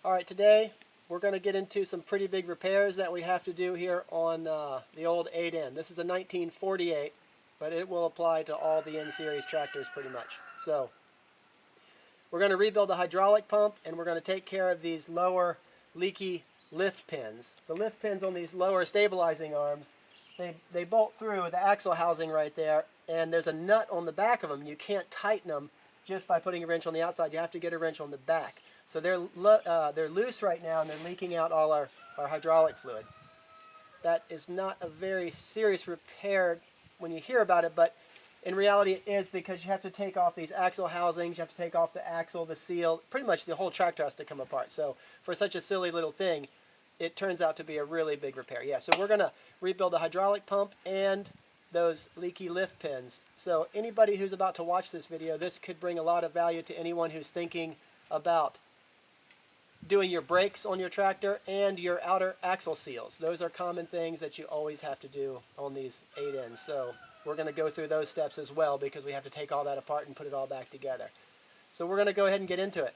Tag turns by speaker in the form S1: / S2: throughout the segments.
S1: Alright, today we're going to get into some pretty big repairs that we have to do here on the old 8N. This is a 1948, but it will apply to all the N-Series tractors pretty much. So, we're going to rebuild a hydraulic pump, and we're going to take care of these lower leaky lift pins. The lift pins on these lower stabilizing arms, they bolt through the axle housing right there, and there's a nut on the back of them. You can't tighten them just by putting a wrench on the outside. You have to get a wrench on the back. So they're loose right now, and they're leaking out all our hydraulic fluid. That is not a very serious repair when you hear about it, but in reality it is, because you have to take off these axle housings, you have to take off the axle, the seal, pretty much the whole tractor has to come apart. So for such a silly little thing, it turns out to be a really big repair. Yeah, so we're going to rebuild a hydraulic pump and those leaky lift pins. So anybody who's about to watch this video, this could bring a lot of value to anyone who's thinking about doing your brakes on your tractor and your outer axle seals. Those are common things that you always have to do on these 8Ns. So we're going to go through those steps as well, because we have to take all that apart and put it all back together. So we're going to go ahead and get into it.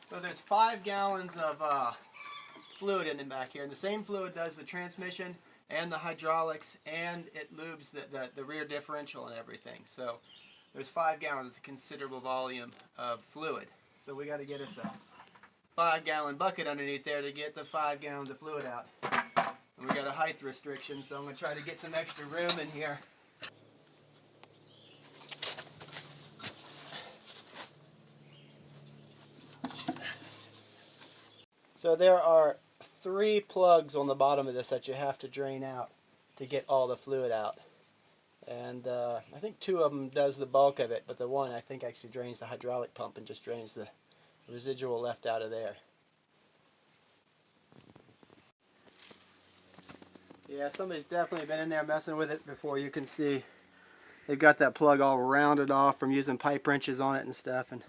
S1: So there's 5 gallons of fluid in the back here, and the same fluid does the transmission and the hydraulics, and it lubes the rear differential and everything. So there's 5 gallons. It's a considerable volume of fluid. So we got to get us a 5-gallon bucket underneath there to get the 5 gallons of fluid out. And we got a height restriction, so I'm going to try to get some extra room in here. So there are 3 plugs on the bottom of this that you have to drain out to get all the fluid out. And I think 2 of them does the bulk of it, but the one I think actually drains the hydraulic pump and just drains the residual left out of there. Yeah, somebody's definitely been in there messing with it before. You can see they've got that plug all rounded off from using pipe wrenches on it and stuff. And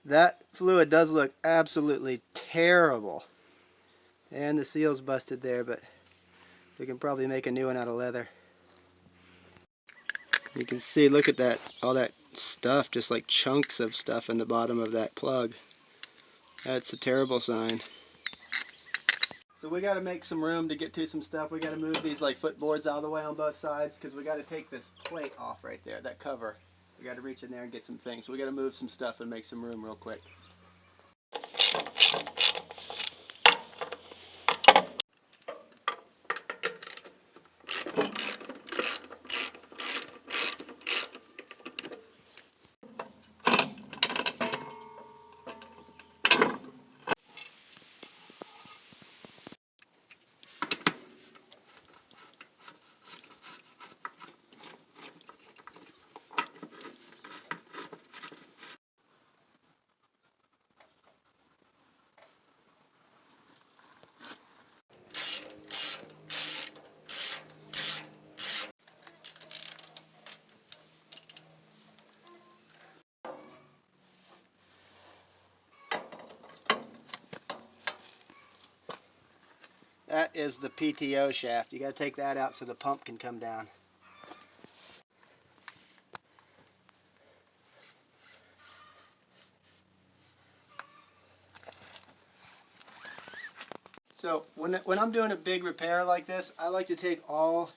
S1: that fluid does look absolutely terrible. And the seal's busted there, but we can probably make a new one out of leather. You can see, look at that, all that stuff, just like chunks of stuff in the bottom of that plug. That's a terrible sign. So we got to make some room to get to some stuff. We got to move these like footboards out of the way on both sides, because we got to take this plate off right there, that cover. We got to reach in there and get some things. So we got to move some stuff and make some room real quick. That is the PTO shaft. You got to take that out so the pump can come down. So when I'm doing a big repair like this, I like to take all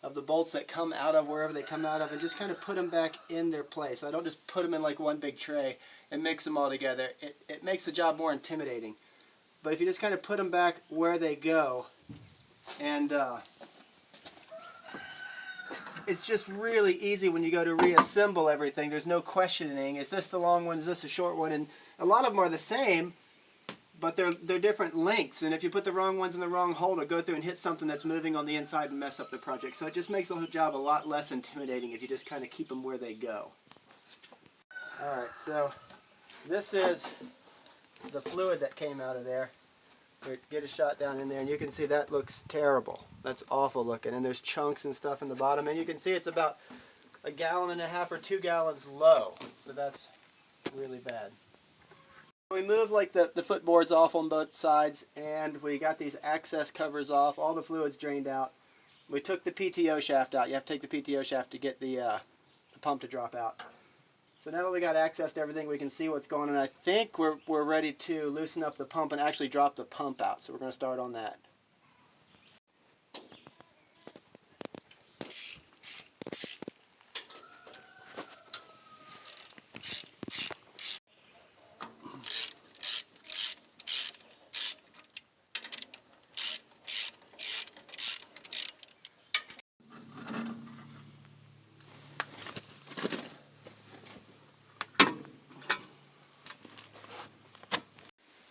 S1: of the bolts that come out of wherever they come out of and just kind of put them back in their place. I don't just put them in like one big tray and mix them all together. It makes the job more intimidating. But if you just kind of put them back where they go, and it's just really easy when you go to reassemble everything. There's no questioning, is this the long one, is this a short one? And a lot of them are the same, but they're different lengths, and if you put the wrong ones in the wrong hole, it'll go through and hit something that's moving on the inside and mess up the project. So it just makes the whole job a lot less intimidating if you just kind of keep them where they go. Alright, so this is the fluid that came out of there. Get a shot down in there, and you can see that looks terrible. That's awful looking, and there's chunks and stuff in the bottom, and you can see it's about 1.5 gallons or 2 gallons low, so that's really bad. We moved like the footboards off on both sides, and we got these access covers off. All the fluid's drained out. We took the PTO shaft out. You have to take the PTO shaft to get the pump to drop out. So now that we got access to everything, we can see what's going on. I think we're ready to loosen up the pump and actually drop the pump out. So we're going to start on that.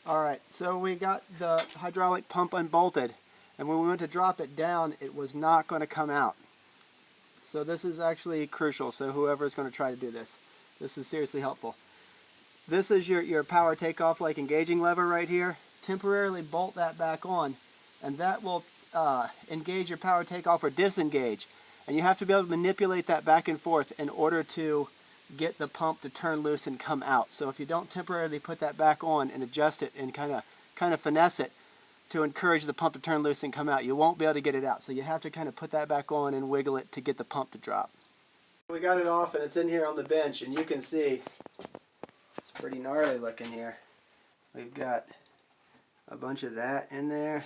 S1: Alright, so we got the hydraulic pump unbolted, and when we went to drop it down, it was not going to come out. So this is actually crucial, so whoever is going to try to do this, this is seriously helpful. This is your power takeoff like engaging lever right here. Temporarily bolt that back on, and that will engage your power takeoff or disengage. And you have to be able to manipulate that back and forth in order to get the pump to turn loose and come out. So if you don't temporarily put that back on and adjust it and kind of finesse it to encourage the pump to turn loose and come out, you won't be able to get it out. So you have to kind of put that back on and wiggle it to get the pump to drop. We got it off, and it's in here on the bench, and you can see it's pretty gnarly looking here. We've got a bunch of that in there,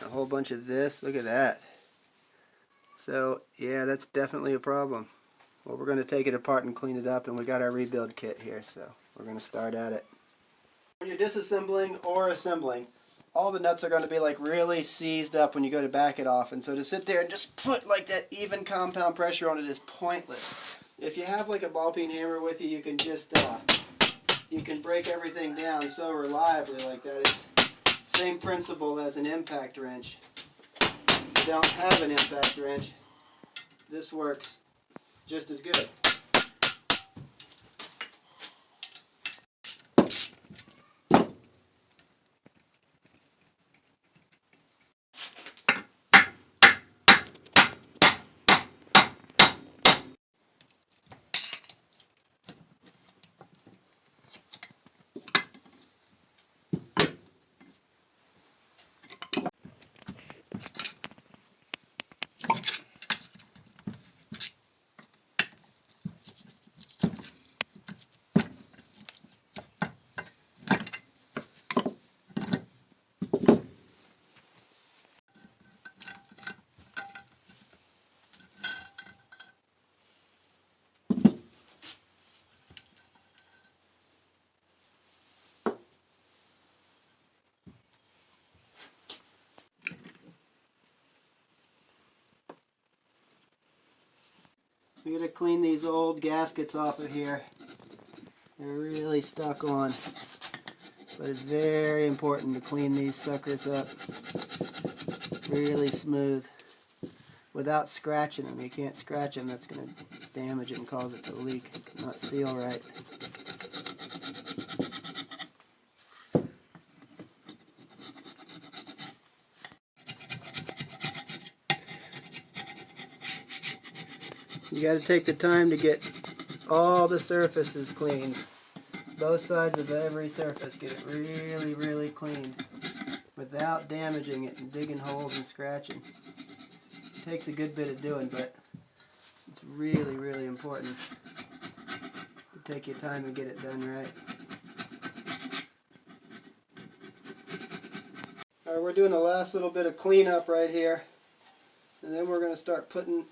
S1: a whole bunch of this. Look at that. So yeah, that's definitely a problem. Well, we're going to take it apart and clean it up, and we got our rebuild kit here, so we're going to start at it. When you're disassembling or assembling, all the nuts are going to be like really seized up when you go to back it off, and so to sit there and just put like that even compound pressure on it is pointless. If you have like a ball peen hammer with you, you can just you can break everything down so reliably like that. It's the same principle as an impact wrench. If you don't have an impact wrench, this works just as good. We gotta clean these old gaskets off of here. They're really stuck on. But it's very important to clean these suckers up really smooth without scratching them. You can't scratch them, that's going to damage it and cause it to leak, not seal right. You got to take the time to get all the surfaces cleaned. Both sides of every surface, get it really, really cleaned without damaging it and digging holes and scratching. It takes a good bit of doing, but it's really, really important to take your time and get it done right. Alright, we're doing the last little bit of cleanup right here, and then we're going to start putting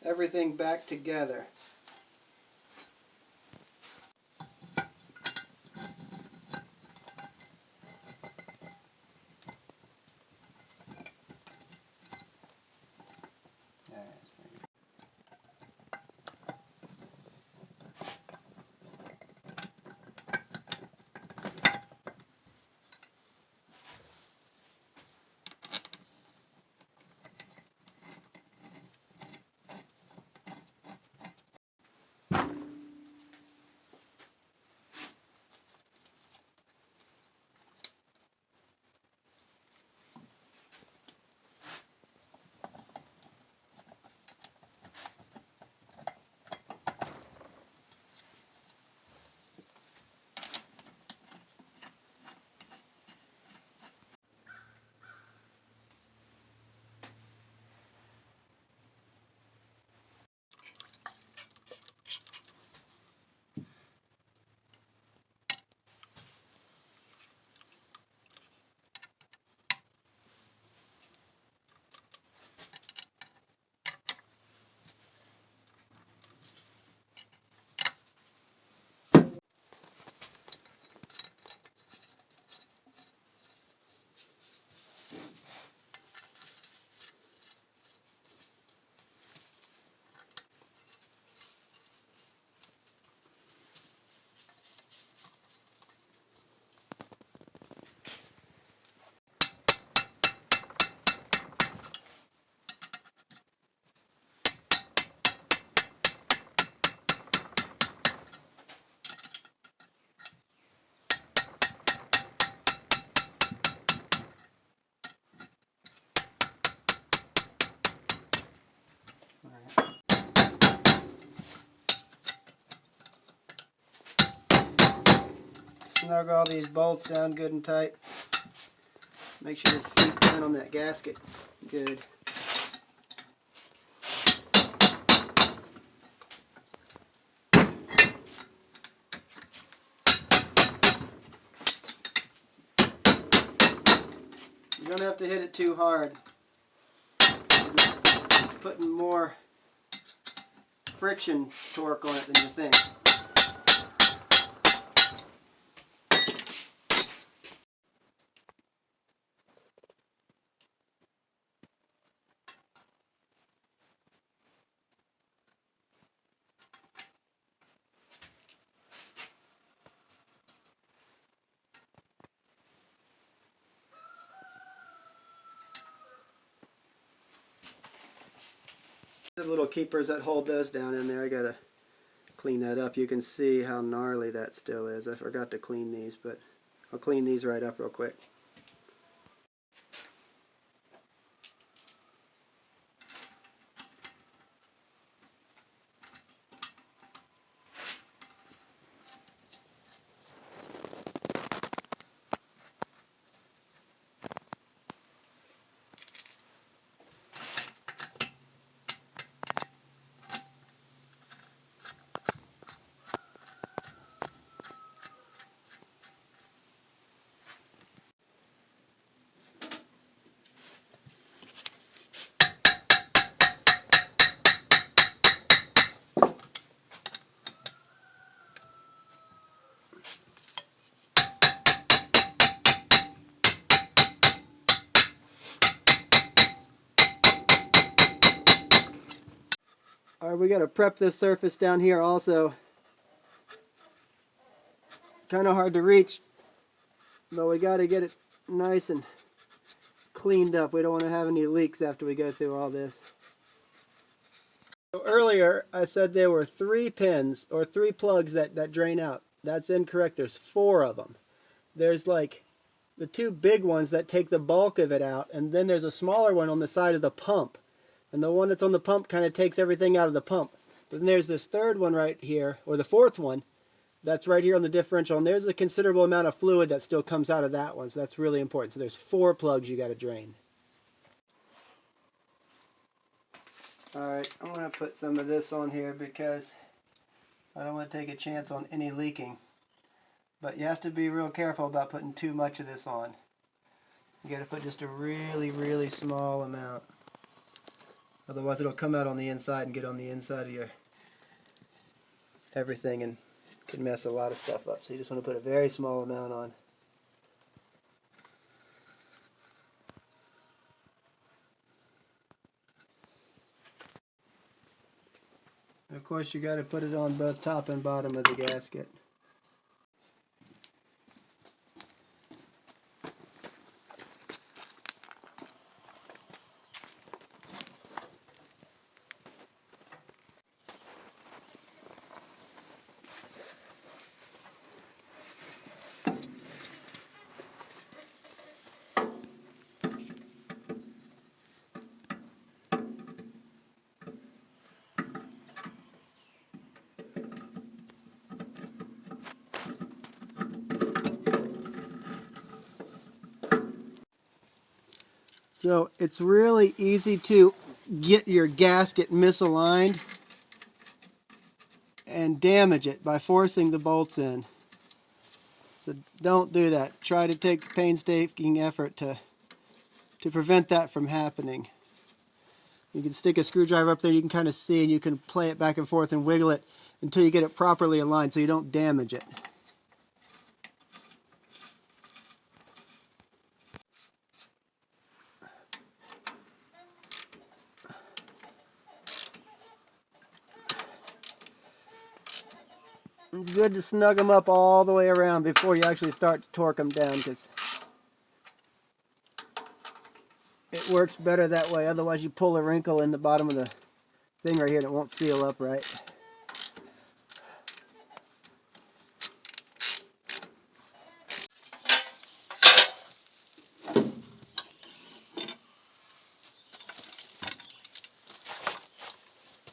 S1: everything back together. snug all these bolts down good and tight. Make sure it's seat down on that gasket. Good. You don't have to hit it too hard. It's putting more friction torque on it than you think. The little keepers that hold those down in there, I gotta clean that up. You can see how gnarly that still is. I forgot to clean these, but I'll clean these right up real quick. Alright, we got to prep this surface down here also. Kind of hard to reach, but we got to get it nice and cleaned up. We don't want to have any leaks after we go through all this. So earlier I said there were 3 pins or 3 plugs that drain out. That's incorrect. There's 4 of them. There's like the 2 big ones that take the bulk of it out, and then there's a smaller one on the side of the pump. And the one that's on the pump kind of takes everything out of the pump. But then there's this 3rd one right here, or the 4th one, that's right here on the differential. And there's a considerable amount of fluid that still comes out of that one, so that's really important. So there's 4 plugs you got to drain. Alright, I'm going to put some of this on here because I don't want to take a chance on any leaking. But you have to be real careful about putting too much of this on. You got to put just a really, really small amount. Otherwise it'll come out on the inside and get on the inside of your everything and can mess a lot of stuff up. So you just want to put a very small amount on. And of course you got to put it on both top and bottom of the gasket. So it's really easy to get your gasket misaligned and damage it by forcing the bolts in. So don't do that. Try to take painstaking effort to prevent that from happening. You can stick a screwdriver up there, you can kind of see, and you can play it back and forth and wiggle it until you get it properly aligned so you don't damage it. It's good to snug them up all the way around before you actually start to torque them down, because it works better that way. Otherwise you pull a wrinkle in the bottom of the thing right here and it won't seal up right.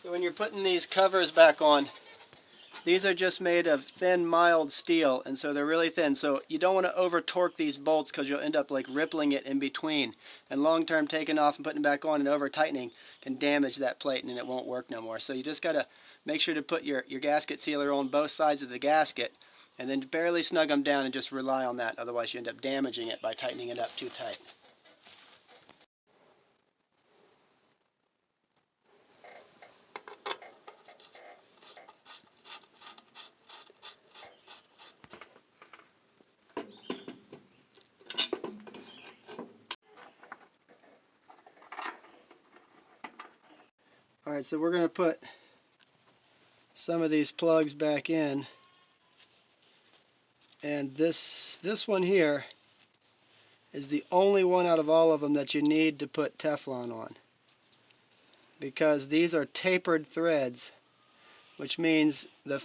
S1: So when you're putting these covers back on, These are just made of thin, mild steel, and so they're really thin. So you don't want to over torque these bolts because you'll end up like rippling it in between. And long term, taking off and putting it back on and over tightening can damage that plate and it won't work no more. So you just got to make sure to put your gasket sealer on both sides of the gasket and then barely snug them down and just rely on that. Otherwise you end up damaging it by tightening it up too tight. Alright, so we're going to put some of these plugs back in, and this one here is the only one out of all of them that you need to put Teflon on, because these are tapered threads, which means the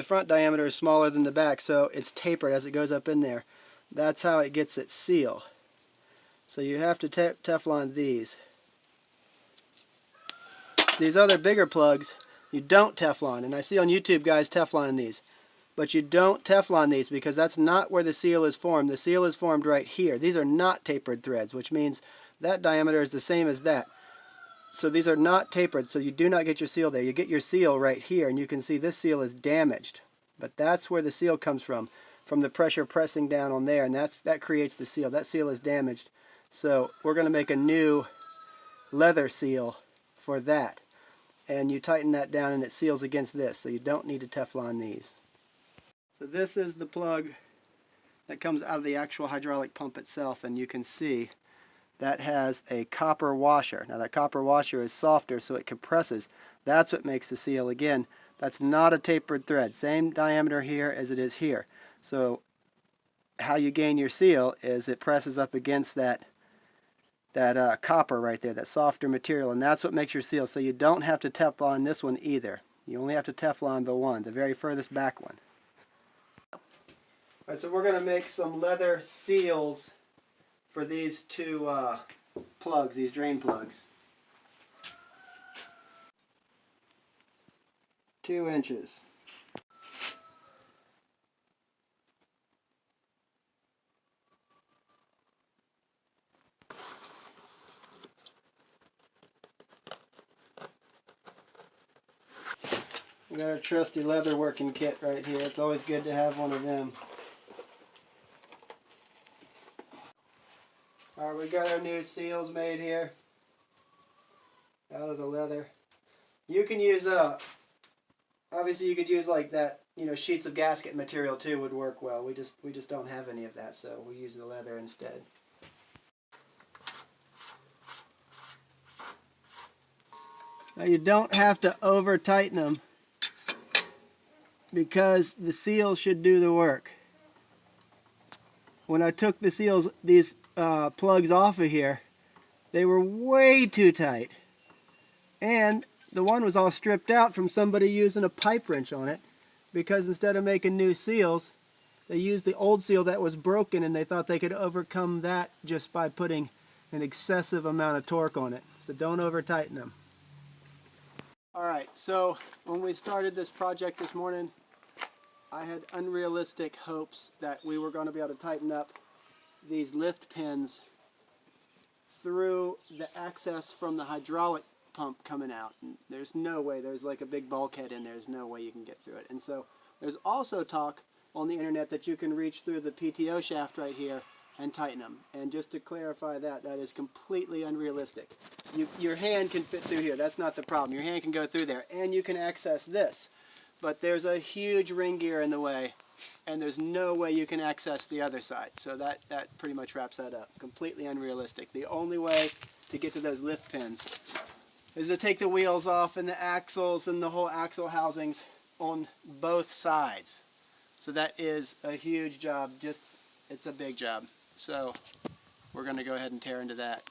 S1: front diameter is smaller than the back, so it's tapered as it goes up in there. That's how it gets its seal. So you have to Teflon these. These other bigger plugs, you don't Teflon, and I see on YouTube guys Tefloning these. But you don't Teflon these because that's not where the seal is formed. The seal is formed right here. These are not tapered threads, which means that diameter is the same as that. So these are not tapered, so you do not get your seal there. You get your seal right here, and you can see this seal is damaged. But that's where the seal comes from the pressure pressing down on there, and that creates the seal. That seal is damaged. So we're going to make a new leather seal for that. And you tighten that down and it seals against this, so you don't need to Teflon these. So this is the plug that comes out of the actual hydraulic pump itself, and you can see that has a copper washer. Now that copper washer is softer, so it compresses. That's what makes the seal. Again, that's not a tapered thread. Same diameter here as it is here. So how you gain your seal is it presses up against that copper right there, that softer material, and that's what makes your seal. So you don't have to Teflon this one either. You only have to Teflon the very furthest back one. Alright, so we're going to make some leather seals for these two plugs, these drain plugs. 2 inches. We got our trusty leather working kit right here. It's always good to have one of them. Alright, we got our new seals made here out of the leather. You can use obviously you could use like that, sheets of gasket material too would work well. We just don't have any of that, so we use the leather instead. Now you don't have to over tighten them, because the seal should do the work. When I took these plugs off of here, they were way too tight. And the one was all stripped out from somebody using a pipe wrench on it, because instead of making new seals, they used the old seal that was broken, and they thought they could overcome that just by putting an excessive amount of torque on it. So don't over tighten them. Alright, so when we started this project this morning, I had unrealistic hopes that we were going to be able to tighten up these lift pins through the access from the hydraulic pump coming out. And there's no way. There's like a big bulkhead in there. There's no way you can get through it. And so there's also talk on the internet that you can reach through the PTO shaft right here and tighten them. And just to clarify that is completely unrealistic. Your hand can fit through here. That's not the problem. Your hand can go through there, and you can access this. But there's a huge ring gear in the way, and there's no way you can access the other side. So that pretty much wraps that up. Completely unrealistic. The only way to get to those lift pins is to take the wheels off and the axles and the whole axle housings on both sides. So that is a huge job. It's a big job. So we're going to go ahead and tear into that.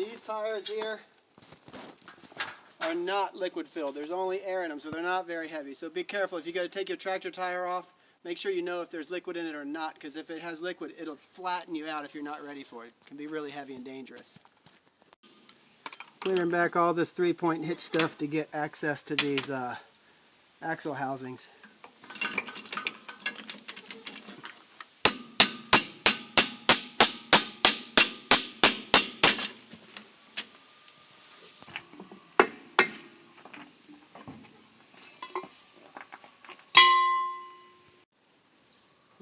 S1: These tires here are not liquid filled. There's only air in them, so they're not very heavy. So be careful. If you go to take your tractor tire off, make sure you know if there's liquid in it or not, because if it has liquid, it'll flatten you out if you're not ready for it. It can be really heavy and dangerous. Clearing back all this 3-point hitch stuff to get access to these axle housings.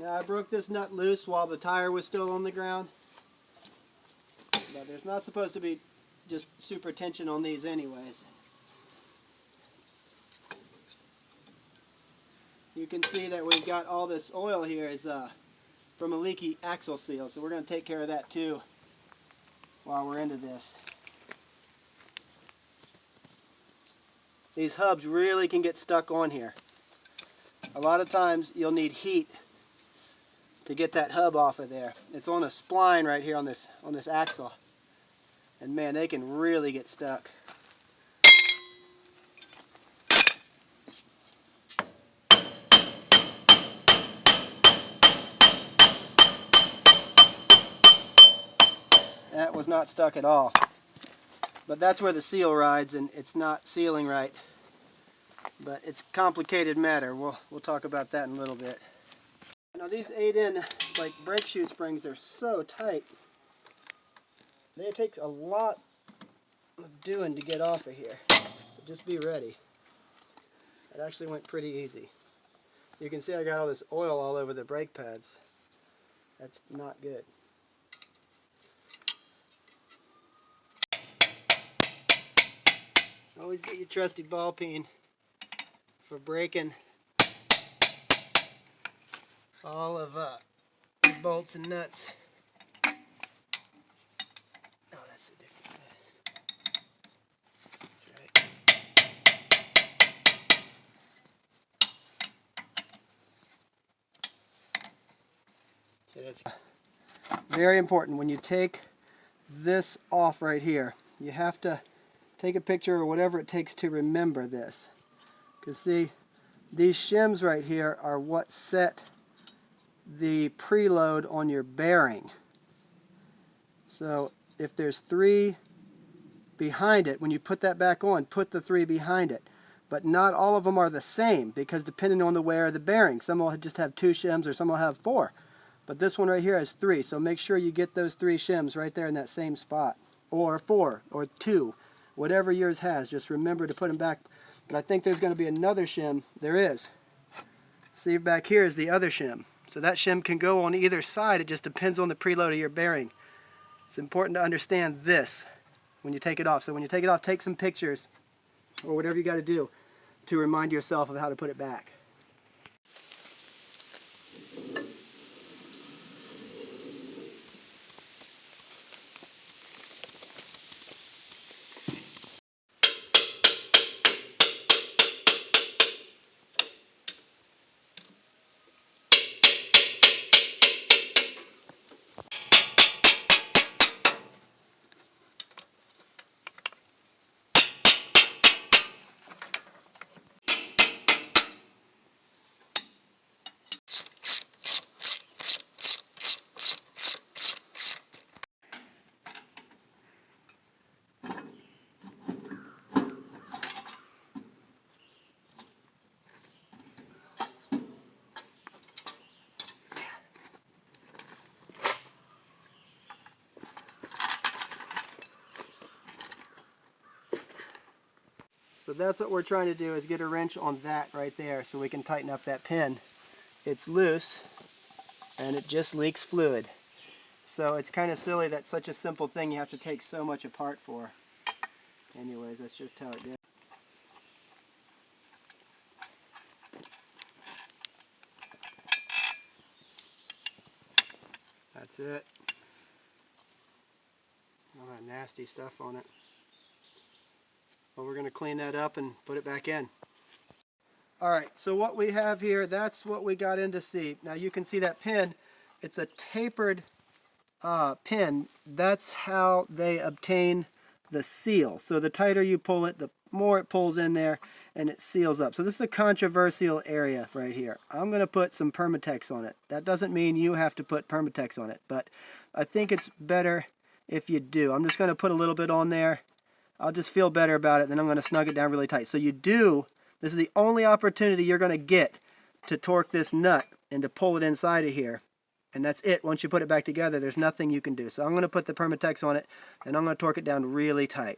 S1: Now I broke this nut loose while the tire was still on the ground, but there's not supposed to be just super tension on these anyways. You can see that we've got all this oil here is from a leaky axle seal, so we're going to take care of that too while we're into this. These hubs really can get stuck on here. A lot of times you'll need heat to get that hub off of there. It's on a spline right here on this axle, and man, they can really get stuck. That was not stuck at all, but that's where the seal rides, and it's not sealing right. But it's a complicated matter. We'll talk about that in a little bit. Now these 8-in like brake shoe springs are so tight. It takes a lot of doing to get off of here. So just be ready. It actually went pretty easy. You can see I got all this oil all over the brake pads. That's not good. Always get your trusty ball peen for breaking all of the bolts and nuts. Oh, that's a different size. That's right. Okay, that's very important. When you take this off right here, you have to take a picture or whatever it takes to remember this. Because see, these shims right here are what set the preload on your bearing. So if there's 3 behind it, when you put that back on, put the 3 behind it. But not all of them are the same, because depending on the wear of the bearing, some will just have 2 shims or some will have 4. But this one right here has 3, so make sure you get those 3 shims right there in that same spot. Or 4, or 2, whatever yours has. Just remember to put them back. But I think there's going to be another shim. There is. See, back here is the other shim. So that shim can go on either side. It just depends on the preload of your bearing. It's important to understand this when you take it off. So when you take it off, take some pictures or whatever you got to do to remind yourself of how to put it back. So that's what we're trying to do, is get a wrench on that right there so we can tighten up that pin. It's loose and it just leaks fluid. So it's kind of silly that such a simple thing you have to take so much apart for. Anyways, that's just how it goes. That's it. All that nasty stuff on it. Well, we're going to clean that up and put it back in. Alright, so what we have here, that's what we got in to see. Now you can see that pin, it's a tapered pin, that's how they obtain the seal. So the tighter you pull it, the more it pulls in there and it seals up. So this is a controversial area right here. I'm going to put some Permatex on it. That doesn't mean you have to put Permatex on it, but I think it's better if you do. I'm just going to put a little bit on there. I'll just feel better about it, then I'm going to snug it down really tight. So this is the only opportunity you're going to get to torque this nut and to pull it inside of here. And that's it. Once you put it back together, there's nothing you can do. So I'm going to put the Permatex on it, and I'm going to torque it down really tight.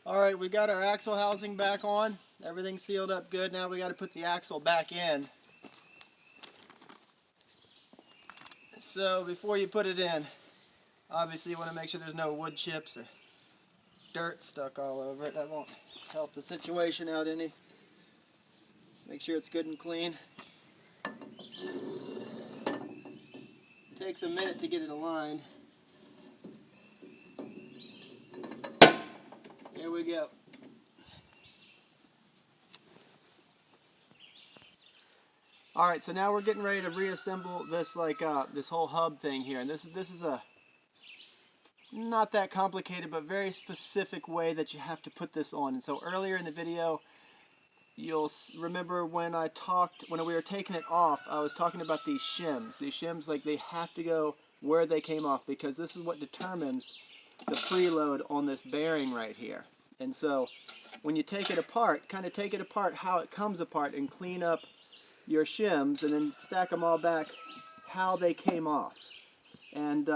S1: Alright, we got our axle housing back on. Everything's sealed up good. Now we got to put the axle back in. So before you put it in, obviously you want to make sure there's no wood chips or dirt stuck all over it. That won't help the situation out any. Make sure it's good and clean. Takes a minute to get it aligned. Here we go. Alright, so now we're getting ready to reassemble this this whole hub thing here. And this is a not that complicated but very specific way that you have to put this on. And so earlier in the video, you'll remember when we were taking it off, I was talking about these shims. These shims, like, they have to go where they came off because this is what determines the preload on this bearing right here. And so when you take it apart, kind of take it apart how it comes apart and clean up your shims and then stack them all back how they came off. And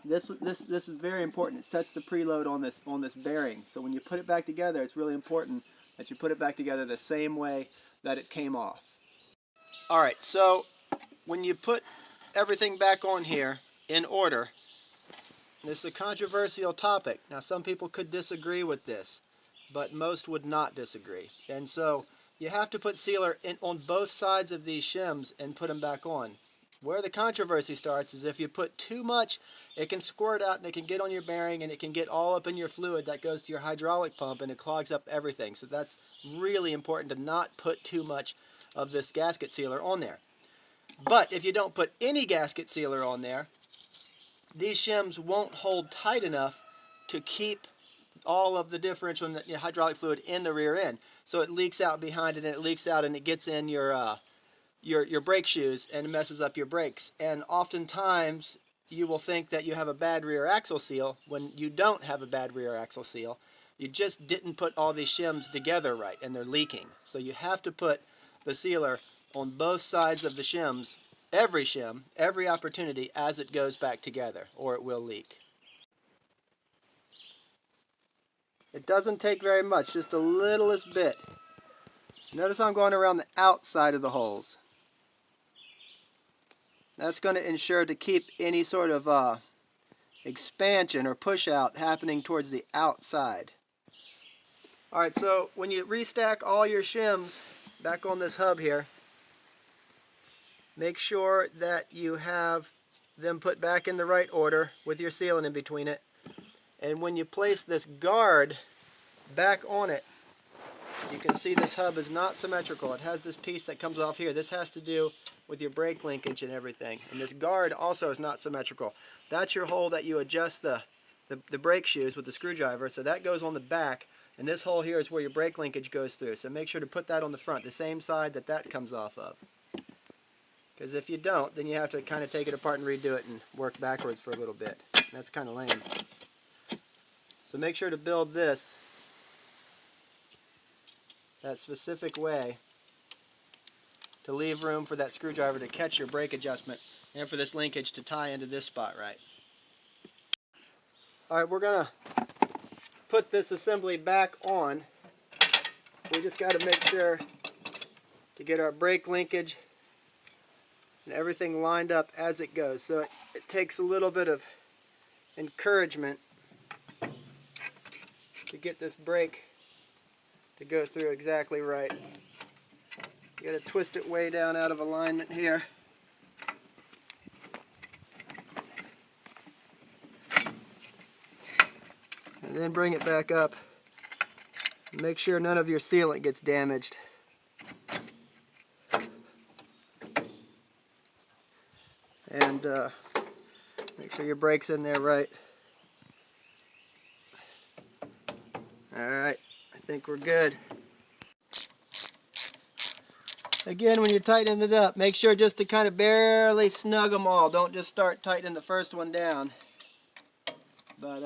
S1: this is very important. It sets the preload on this bearing. So when you put it back together, it's really important that you put it back together the same way that it came off. Alright, so when you put everything back on here in order, this is a controversial topic. Now some people could disagree with this, but most would not disagree. And so you have to put sealer on both sides of these shims and put them back on. Where the controversy starts is if you put too much, it can squirt out and it can get on your bearing and it can get all up in your fluid that goes to your hydraulic pump and it clogs up everything. So that's really important to not put too much of this gasket sealer on there. But if you don't put any gasket sealer on there, these shims won't hold tight enough to keep all of the differential and the hydraulic fluid in the rear end. So it leaks out behind it and it leaks out and it gets in your brake shoes and messes up your brakes. And oftentimes you will think that you have a bad rear axle seal when you don't have a bad rear axle seal. You just didn't put all these shims together right and they're leaking. So you have to put the sealer on both sides of the shims, every shim, every opportunity as it goes back together, or it will leak. It doesn't take very much, just a littlest bit. Notice I'm going around the outside of the holes. That's going to ensure to keep any sort of expansion or push out happening towards the outside. Alright, so when you restack all your shims back on this hub here, make sure that you have them put back in the right order with your sealant in between it. And when you place this guard back on it, you can see this hub is not symmetrical. It has this piece that comes off here. This has to do with your brake linkage and everything. And this guard also is not symmetrical. That's your hole that you adjust the brake shoes with the screwdriver. So that goes on the back. And this hole here is where your brake linkage goes through. So make sure to put that on the front, the same side that that comes off of. Because if you don't, then you have to kind of take it apart and redo it and work backwards for a little bit. That's kind of lame. So make sure to build this that specific way to leave room for that screwdriver to catch your brake adjustment and for this linkage to tie into this spot right. Alright, we're going to put this assembly back on. We just got to make sure to get our brake linkage and everything lined up as it goes. So it takes a little bit of encouragement to get this brake to go through exactly right. You got to twist it way down out of alignment here. And then bring it back up. Make sure none of your sealant gets damaged. And make sure your brake's in there right. Alright, I think we're good. Again, when you're tightening it up, make sure just to kind of barely snug them all. Don't just start tightening the first one down. But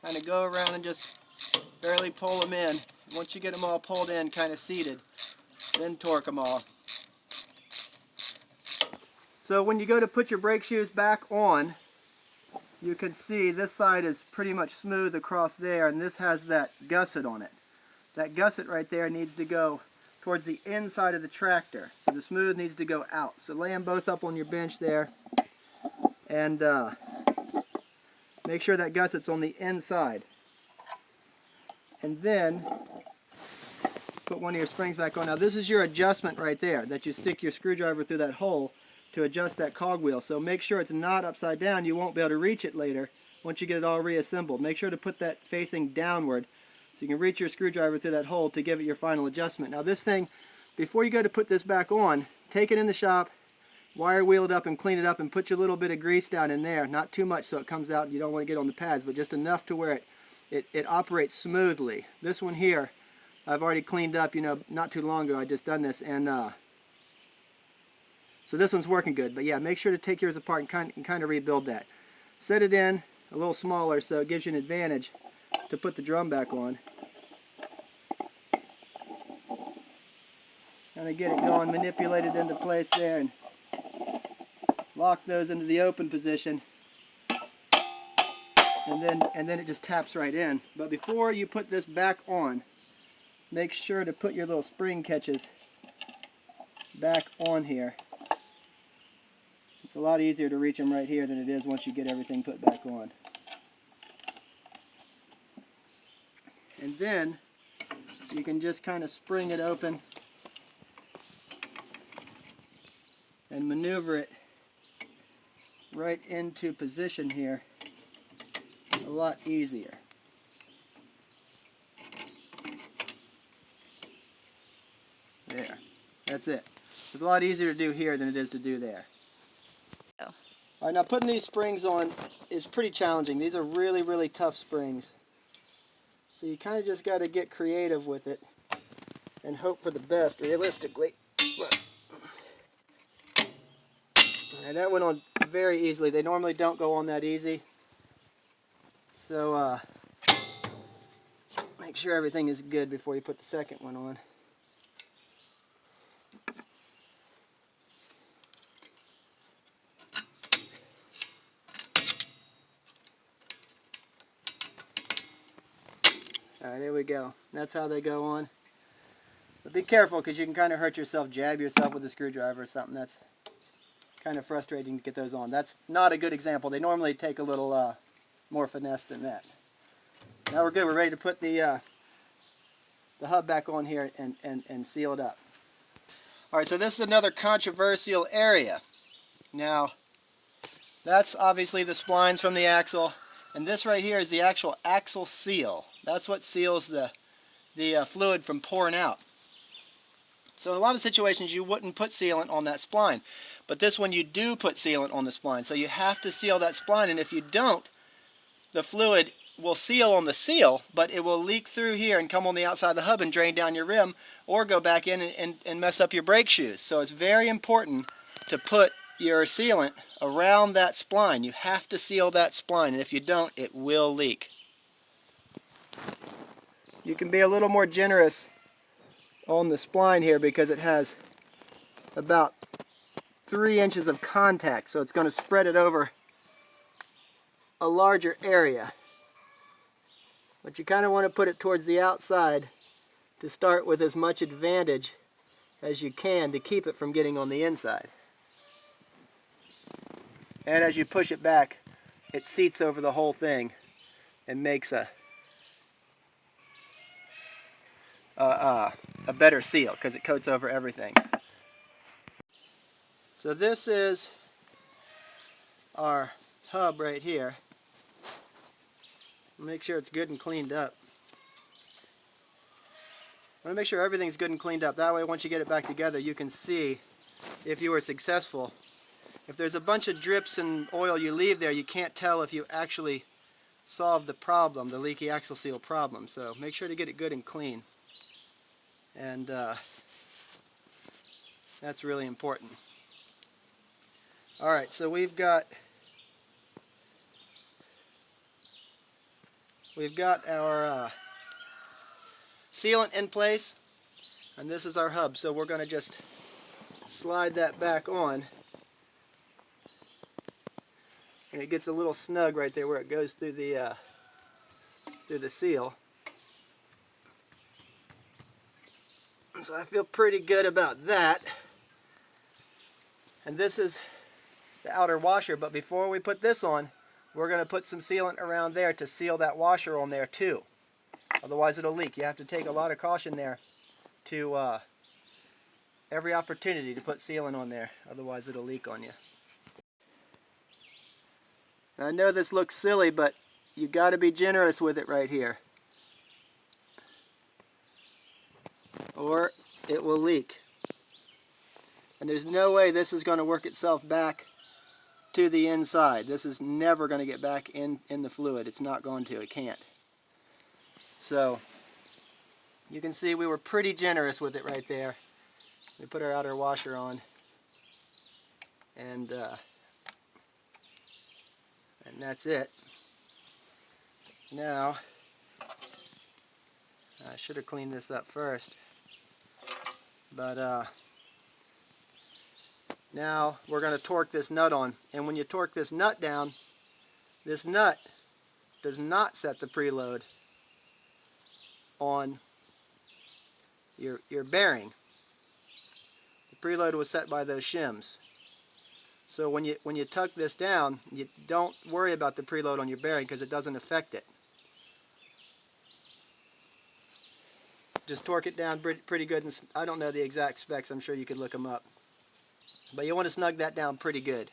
S1: kind of go around and just barely pull them in. Once you get them all pulled in, kind of seated, then torque them all. So when you go to put your brake shoes back on, you can see this side is pretty much smooth across there, and this has that gusset on it. That gusset right there needs to go towards the inside of the tractor. So the smooth needs to go out. So lay them both up on your bench there, and make sure that gusset's on the inside. And then put one of your springs back on. Now this is your adjustment right there, that you stick your screwdriver through that hole to adjust that cogwheel. So make sure it's not upside down. You won't be able to reach it later once you get it all reassembled. Make sure to put that facing downward so you can reach your screwdriver through that hole to give it your final adjustment. Now this thing, before you go to put this back on, take it in the shop, wire wheel it up and clean it up, and put your little bit of grease down in there. Not too much so it comes out and you don't want to get on the pads, but just enough to where it operates smoothly. This one here, I've already cleaned up, you know, not too long ago. I just done this, and so this one's working good. But yeah, make sure to take yours apart and kind of rebuild that. Set it in a little smaller so it gives you an advantage to put the drum back on. Kind of get it going, manipulate it into place there, and lock those into the open position. And then it just taps right in. But before you put this back on, make sure to put your little spring catches back on here. It's a lot easier to reach them right here than it is once you get everything put back on. And then you can just kind of spring it open and maneuver it right into position here a lot easier. There. That's it. It's a lot easier to do here than it is to do there.
S2: Oh.
S1: Alright, now putting these springs on is pretty challenging. These are really, really tough springs. So you kind of just got to get creative with it and hope for the best, realistically. Alright, that went on very easily. They normally don't go on that easy. So make sure everything is good before you put the second one on. Alright, there we go. That's how they go on. But be careful, because you can kind of hurt yourself, jab yourself with a screwdriver or something. That's kind of frustrating to get those on. That's not a good example. They normally take a little more finesse than that. Now we're good. We're ready to put the hub back on here and seal it up. Alright, so this is another controversial area. Now, that's obviously the splines from the axle, and this right here is the actual axle seal. That's what seals the fluid from pouring out. So in a lot of situations you wouldn't put sealant on that spline, but this one you do put sealant on the spline. So you have to seal that spline, and if you don't, the fluid will seal on the seal, but it will leak through here and come on the outside of the hub and drain down your rim, or go back in and mess up your brake shoes. So it's very important to put your sealant around that spline. You have to seal that spline, and if you don't, it will leak. You can be a little more generous on the spline here because it has about 3 inches of contact, so it's going to spread it over a larger area. But you kind of want to put it towards the outside to start with as much advantage as you can to keep it from getting on the inside. And as you push it back, it seats over the whole thing and makes a better seal because it coats over everything. So this is our hub right here. Make sure it's good and cleaned up. I want to make sure everything's good and cleaned up. That way once you get it back together you can see if you were successful. If there's a bunch of drips and oil you leave there, you can't tell if you actually solved the problem, the leaky axle seal problem. So make sure to get it good and clean. And that's really important. Alright, so we've got our sealant in place, and this is our hub. So we're going to just slide that back on, and it gets a little snug right there where it goes through the seal. So I feel pretty good about that. And this is the outer washer, but before we put this on, we're going to put some sealant around there to seal that washer on there too. Otherwise it'll leak. You have to take a lot of caution there to every opportunity to put sealant on there. Otherwise it'll leak on you. Now, I know this looks silly, but you got to be generous with it right here, or it will leak. And there's no way this is going to work itself back to the inside. This is never going to get back in the fluid. It's not going to. It can't. So you can see we were pretty generous with it right there. We put our outer washer on, and that's it. Now, I should have cleaned this up first, but now we're going to torque this nut on. And when you torque this nut down, this nut does not set the preload on your bearing. The preload was set by those shims. So when you tuck this down, you don't worry about the preload on your bearing because it doesn't affect it. Just torque it down pretty good. And I don't know the exact specs. I'm sure you could look them up. But you want to snug that down pretty good.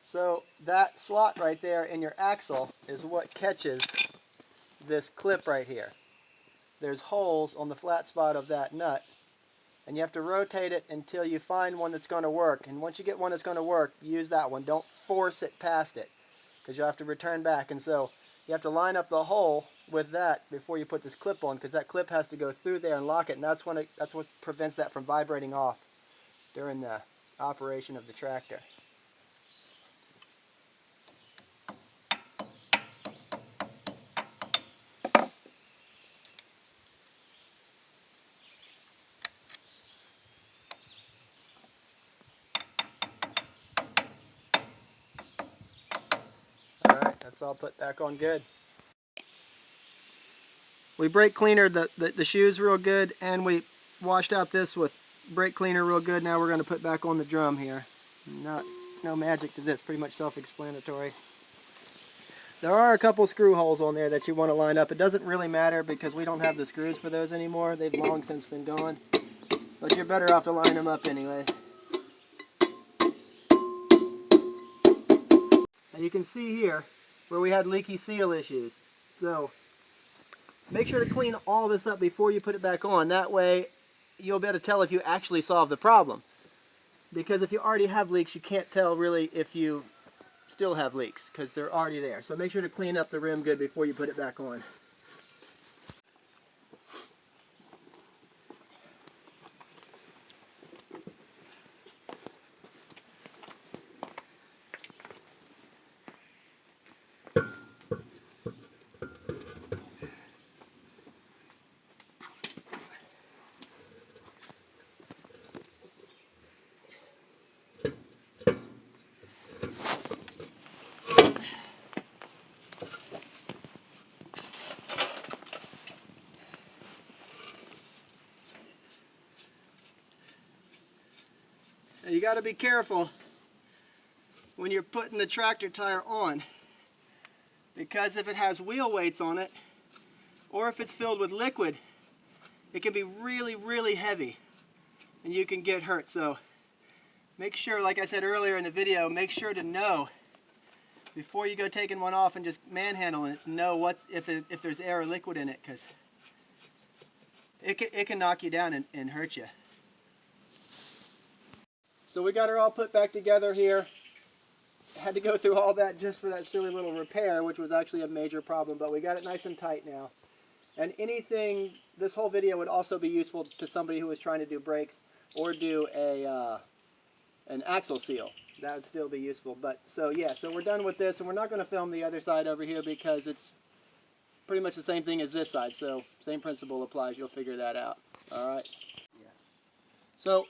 S1: So that slot right there in your axle is what catches this clip right here. There's holes on the flat spot of that nut, and you have to rotate it until you find one that's going to work. And once you get one that's going to work, use that one. Don't force it past it, because you'll have to return back. And so you have to line up the hole with that before you put this clip on, because that clip has to go through there and lock it, and that's what prevents that from vibrating off during the operation of the tractor. That's all put back on good. We brake cleanered the shoes real good, and we washed out this with brake cleaner real good. Now we're going to put back on the drum here. No magic to this, pretty much self-explanatory. There are a couple screw holes on there that you want to line up. It doesn't really matter because we don't have the screws for those anymore. They've long since been gone. But you're better off to line them up anyways. And you can see here where we had leaky seal issues. So make sure to clean all this up before you put it back on. That way you'll be able to tell if you actually solved the problem. because if you already have leaks, you can't tell really if you still have leaks because they're already there. So make sure to clean up the rim good before you put it back on. Now you got to be careful when you're putting the tractor tire on, because if it has wheel weights on it or if it's filled with liquid, it can be really heavy and you can get hurt. So make sure, like I said earlier in the video, make sure to know before you go taking one off and just manhandling it, know if there's air or liquid in it, because it can knock you down and hurt you. So we got her all put back together here. Had to go through all that just for that silly little repair, which was actually a major problem, but we got it nice and tight now. And anything, this whole video would also be useful to somebody who was trying to do brakes or do an axle seal. That would still be useful. But so yeah, so we're done with this, and we're not going to film the other side over here because it's pretty much the same thing as this side. So same principle applies. You'll figure that out. All right. Yeah. So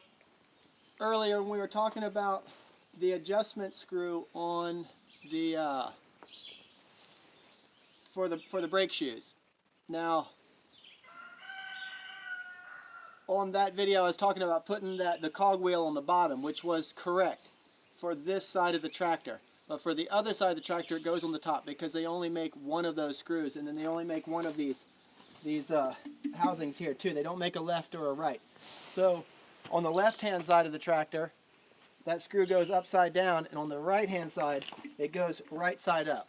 S1: earlier when we were talking about the adjustment screw on the for the brake shoes. Now, on that video I was talking about putting the cogwheel on the bottom, which was correct for this side of the tractor. But for the other side of the tractor, it goes on the top because they only make one of those screws, and then they only make one of these housings here too. They don't make a left or a right. So on the left-hand side of the tractor, that screw goes upside down, and on the right-hand side, it goes right side up.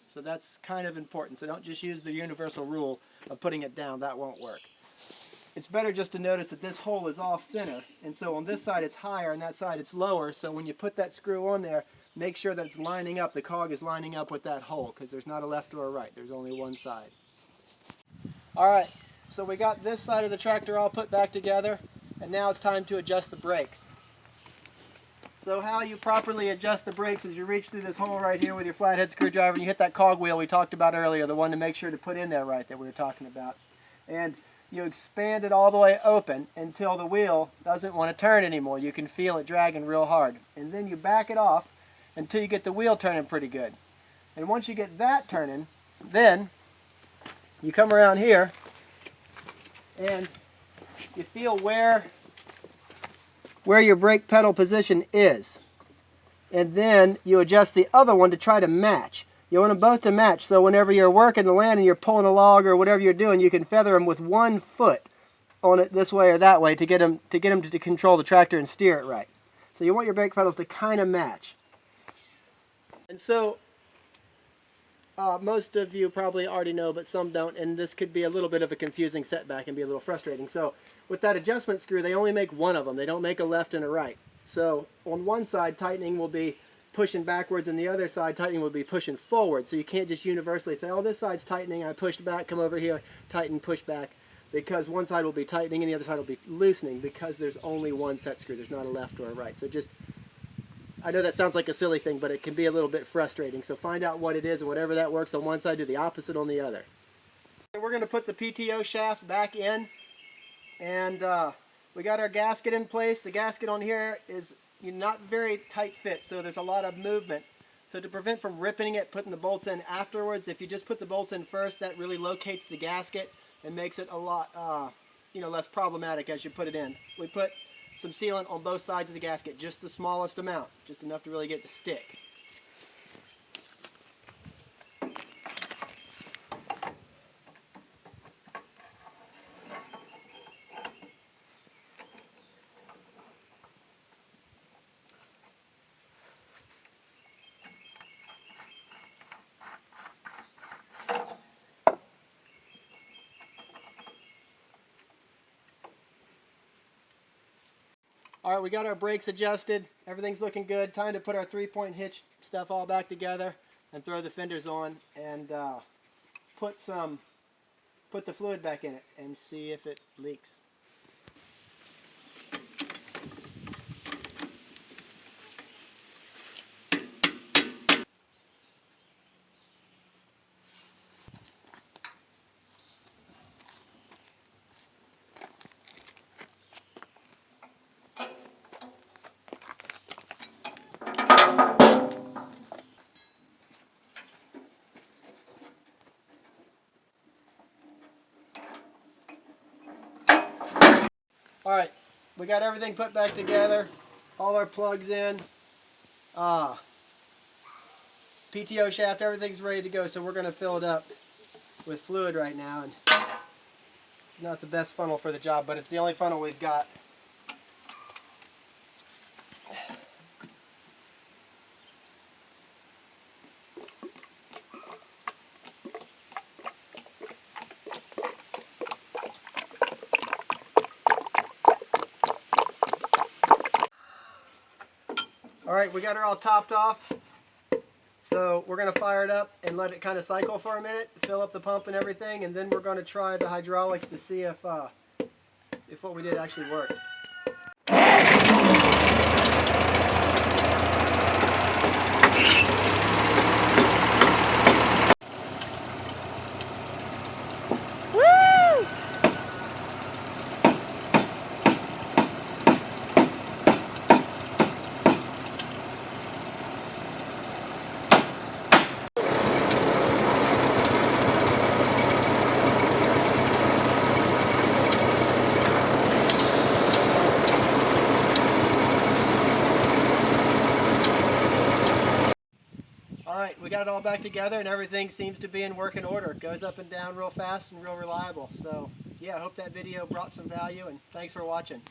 S1: So that's kind of important. So don't just use the universal rule of putting it down. That won't work. It's better just to notice that this hole is off center, and so on this side it's higher and that side it's lower. So when you put that screw on there, make sure that it's lining up, the cog is lining up with that hole, because there's not a left or a right. There's only one side. All right, so we got this side of the tractor all put back together, and now it's time to adjust the brakes. So how you properly adjust the brakes is you reach through this hole right here with your flathead screwdriver and you hit that cogwheel we talked about earlier, the one to make sure to put in there right that we were talking about. And you expand it all the way open until the wheel doesn't want to turn anymore. You can feel it dragging real hard. And then you back it off until you get the wheel turning pretty good. And once you get that turning, then you come around here and you feel where your brake pedal position is. And then you adjust the other one to try to match. You want them both to match, so whenever you're working the land and you're pulling a log or whatever you're doing, you can feather them with one foot on it this way or that way to get them to control the tractor and steer it right. So you want your brake pedals to kind of match. And so most of you probably already know, but some don't, and this could be a little bit of a confusing setback and be a little frustrating. So with that adjustment screw, they only make one of them. They don't make a left and a right. So on one side, tightening will be pushing backwards, and the other side, tightening will be pushing forward. So you can't just universally say, oh, this side's tightening, I pushed back, come over here, tighten, push back, because one side will be tightening and the other side will be loosening because there's only one set screw. There's not a left or a right. So just, I know that sounds like a silly thing, but it can be a little bit frustrating. So find out what it is, and whatever that works on one side, do the opposite on the other. We're going to put the PTO shaft back in, and we got our gasket in place. The gasket on here is not very tight fit, so there's a lot of movement. So to prevent from ripping it, putting the bolts in afterwards, if you just put the bolts in first, that really locates the gasket and makes it a lot less problematic as you put it in. We put some sealant on both sides of the gasket, just the smallest amount, just enough to really get it to stick. All right, we got our brakes adjusted. Everything's looking good. Time to put our 3-point hitch stuff all back together and throw the fenders on and put the fluid back in it and see if it leaks. Alright, we got everything put back together, all our plugs in, PTO shaft, everything's ready to go, so we're going to fill it up with fluid right now. And it's not the best funnel for the job, but it's the only funnel we've got. Alright, we got her all topped off, so we're going to fire it up and let it kind of cycle for a minute, fill up the pump and everything, and then we're going to try the hydraulics to see if what we did actually worked. Alright, we got it all back together and everything seems to be in working order. It goes up and down real fast and real reliable. So yeah, I hope that video brought some value and thanks for watching.